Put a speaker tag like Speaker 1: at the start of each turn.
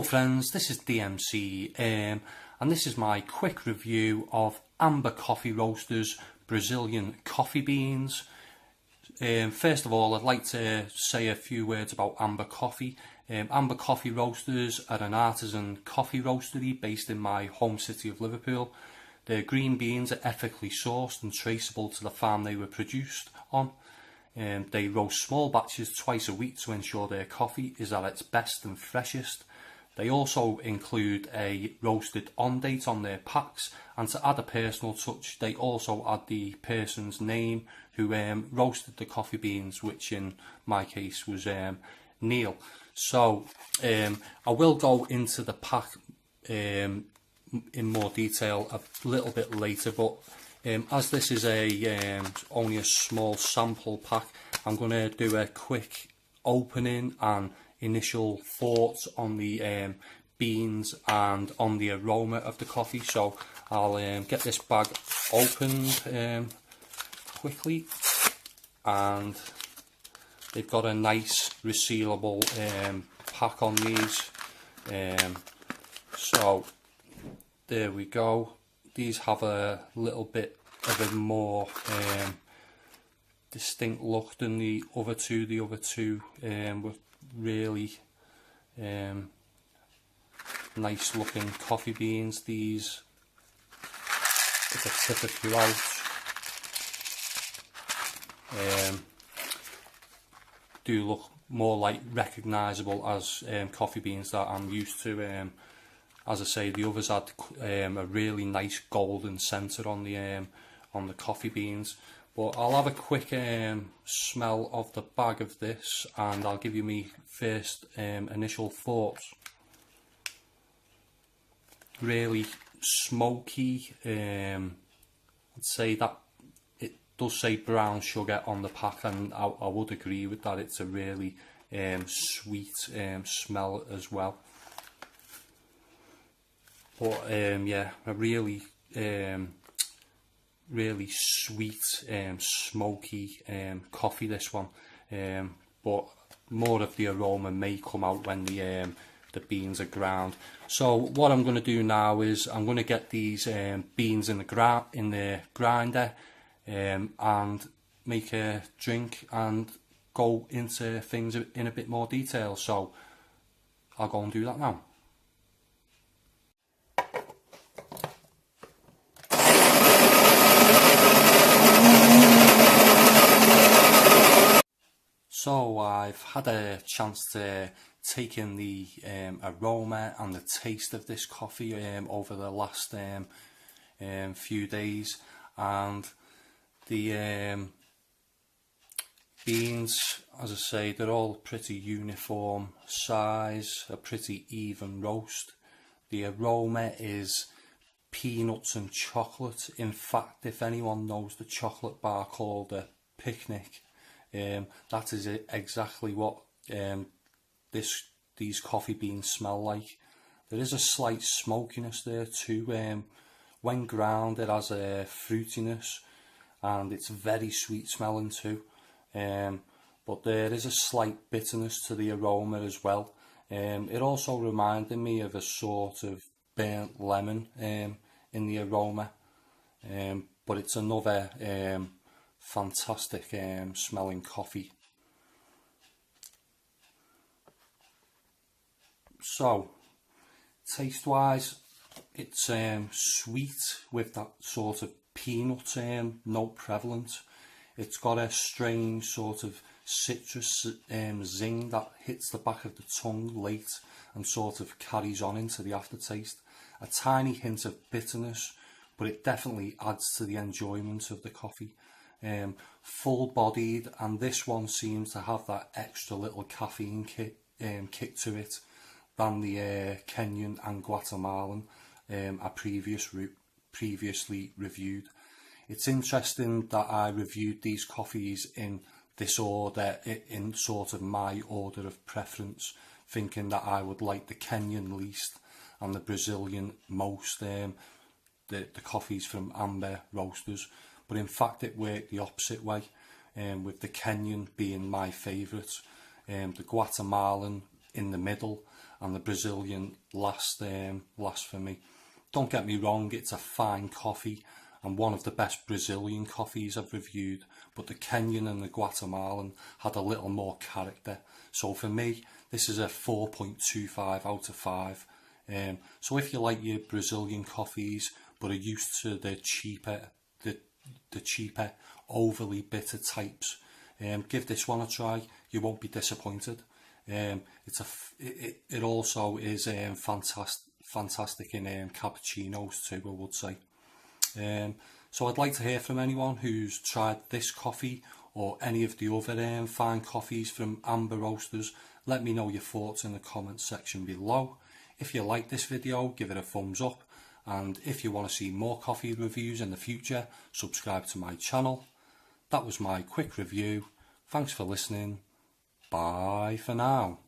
Speaker 1: friends, this is DMC and this is my quick review of Amber Coffee Roasters Brazilian coffee beans. First of all, I'd like to say a few words about Amber Coffee. Amber Coffee Roasters are an artisan coffee roastery based in my home city of Liverpool. Their green beans are ethically sourced and traceable to the farm they were produced on. They roast small batches twice a week to ensure their coffee is at its best and freshest. They also include a roasted on date on their packs, and to add a personal touch, they also add the person's name who roasted the coffee beans, which in my case was Neil. So I will go into the pack in more detail a little bit later, but as this is only a small sample pack, I'm going to do a quick opening and initial thoughts on the beans and on the aroma of the coffee. So I'll get this bag opened quickly, and they've got a nice resealable pack on these. So there we go. These have a little bit of a more distinct look than the other two. The other two were really nice looking coffee beans. These, if I tip a few out, do look more like recognisable as coffee beans that I'm used to. As I say, the others had a really nice golden centre on the coffee beans. But I'll have a quick smell of the bag of this, and I'll give you my first initial thoughts. Really smoky. I'd say that it does say brown sugar on the pack, and I would agree with that. It's a really sweet smell as well. But yeah, a really really sweet, smoky coffee, this one. But more of the aroma may come out when the beans are ground. So what I'm going to do now is I'm going to get these beans in the grinder and make a drink and go into things in a bit more detail. So I'll go and do that now. So I've had a chance to take in the aroma and the taste of this coffee over the last few days, and the beans, as I say, they're all pretty uniform size, a pretty even roast. The aroma is peanuts and chocolate. In fact, if anyone knows the chocolate bar called a Picnic, that is exactly what these coffee beans smell like. There is a slight smokiness there too. When ground, it has a fruitiness, and it's very sweet smelling too. But there is a slight bitterness to the aroma as well. It also reminded me of a sort of burnt lemon in the aroma, but it's another fantastic smelling coffee. So taste wise, it's sweet with that sort of peanut note prevalent. It's got a strange sort of citrus zing that hits the back of the tongue late and sort of carries on into the aftertaste. A tiny hint of bitterness, but it definitely adds to the enjoyment of the coffee. Full bodied, and this one seems to have that extra little caffeine kick to it than the Kenyan and Guatemalan I previously reviewed. It's interesting that I reviewed these coffees in this order, in sort of my order of preference, thinking that I would like the Kenyan least and the Brazilian most, the coffees from Amber Roasters. But in fact it worked the opposite way, with the Kenyan being my favourite, the Guatemalan in the middle, and the Brazilian last for me. Don't get me wrong, it's a fine coffee and one of the best Brazilian coffees I've reviewed, but the Kenyan and the Guatemalan had a little more character. So for me, this is a 4.25 out of 5. So if you like your Brazilian coffees but are used to the cheaper overly bitter types, give this one a try. You won't be disappointed. It also is fantastic in cappuccinos too, I would say. So I'd like to hear from anyone who's tried this coffee or any of the other fine coffees from Amber Roasters. Let me know your thoughts in the comments section below. If you like this video, give it a thumbs up, and if you want to see more coffee reviews in the future, subscribe to my channel. That was my quick review. Thanks for listening. Bye for now.